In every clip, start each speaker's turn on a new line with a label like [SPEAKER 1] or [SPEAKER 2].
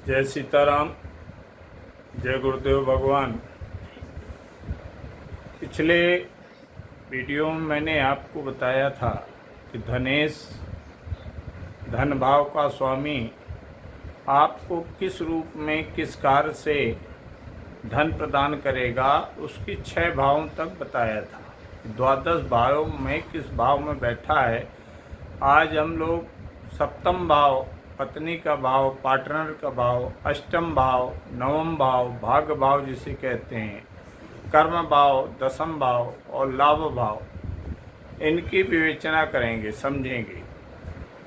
[SPEAKER 1] जय सीताराम, जय गुरुदेव भगवान। पिछले वीडियो में मैंने आपको बताया था कि धनेश धन भाव का स्वामी आपको किस रूप में किस कार्य से धन प्रदान करेगा, उसकी 6 भावों तक बताया था। द्वादश भावों में किस भाव में बैठा है। आज हम लोग सप्तम भाव, पत्नी का भाव, पार्टनर का भाव, अष्टम भाव, नवम भाव, भाग्य भाव जिसे कहते हैं, कर्म भाव, दसम भाव और लाभ भाव, इनकी विवेचना करेंगे, समझेंगे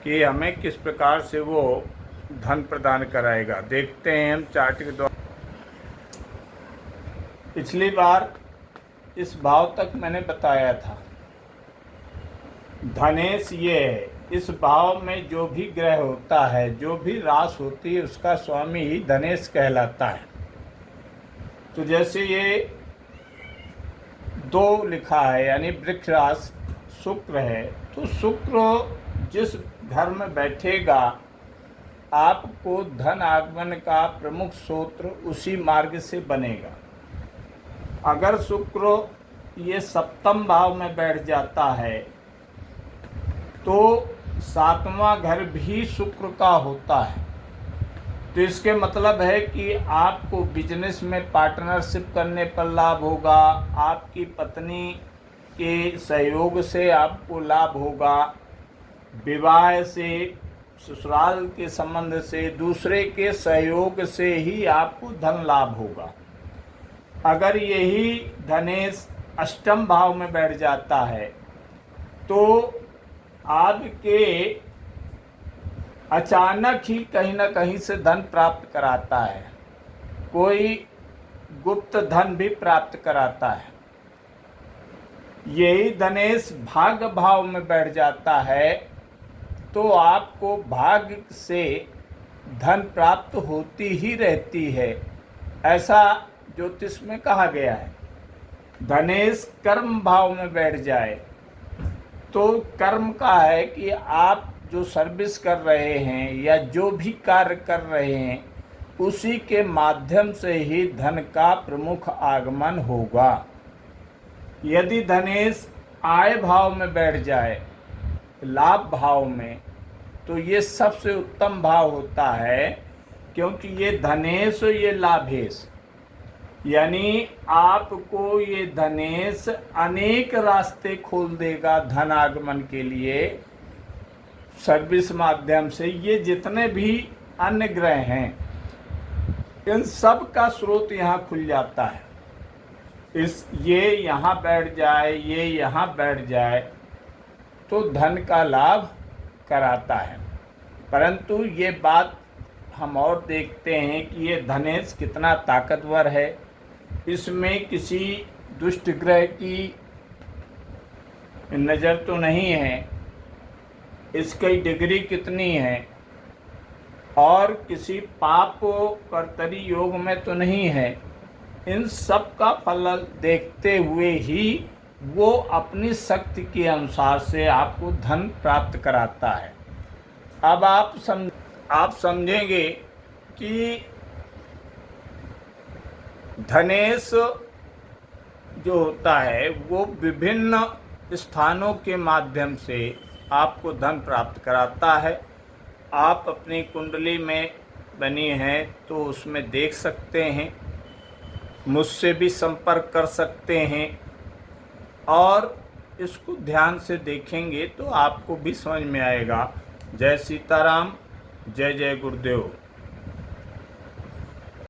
[SPEAKER 1] कि हमें किस प्रकार से वो धन प्रदान कराएगा। देखते हैं हम चार्ट के द्वारा। पिछली बार इस भाव तक मैंने बताया था। धनेश ये है, इस भाव में जो भी ग्रह होता है, जो भी राशि होती है, उसका स्वामी ही धनेश कहलाता है। तो जैसे ये 2 लिखा है, यानी वृक्ष राशि शुक्र है, तो शुक्र जिस घर में बैठेगा आपको धन आगमन का प्रमुख स्रोत उसी मार्ग से बनेगा। अगर शुक्र ये सप्तम भाव में बैठ जाता है तो 7वां घर भी शुक्र का होता है। तो इसके मतलब है कि आपको बिजनेस में पार्टनरशिप करने पर लाभ होगा, आपकी पत्नी के सहयोग से आपको लाभ होगा, विवाह से, ससुराल के संबंध से, दूसरे के सहयोग से ही आपको धन लाभ होगा। अगर यही धनेश अष्टम भाव में बैठ जाता है तो आपके अचानक ही कहीं ना कहीं से धन प्राप्त कराता है, कोई गुप्त धन भी प्राप्त कराता है। यही धनेश भाग्य भाव में बैठ जाता है तो आपको भाग्य से धन प्राप्त होती ही रहती है, ऐसा ज्योतिष में कहा गया है। धनेश कर्म भाव में बैठ जाए तो कर्म का है कि आप जो सर्विस कर रहे हैं या जो भी कार्य कर रहे हैं उसी के माध्यम से ही धन का प्रमुख आगमन होगा। यदि धनेश आय भाव में बैठ जाए, लाभ भाव में, तो ये सबसे उत्तम भाव होता है, क्योंकि ये धनेश ये लाभेश, यानी आपको ये धनेश अनेक रास्ते खोल देगा धन आगमन के लिए सर्विस माध्यम से। ये जितने भी अन्य ग्रह हैं इन सब का स्रोत यहाँ खुल जाता है। ये यहाँ बैठ जाए, ये यहाँ बैठ जाए तो धन का लाभ कराता है। परंतु ये बात हम और देखते हैं कि ये धनेश कितना ताकतवर है। इसमें किसी दुष्ट ग्रह की नज़र तो नहीं है, इसकी डिग्री कितनी है, और किसी पाप कर्तरी योग में तो नहीं है। इन सब का फल देखते हुए ही वो अपनी शक्ति के अनुसार से आपको धन प्राप्त कराता है। अब आप समझेंगे कि धनेश जो होता है वो विभिन्न स्थानों के माध्यम से आपको धन प्राप्त कराता है। आप अपनी कुंडली में बनी हैं तो उसमें देख सकते हैं, मुझसे भी संपर्क कर सकते हैं, और इसको ध्यान से देखेंगे तो आपको भी समझ में आएगा। जय सीताराम, जय जय गुरुदेव।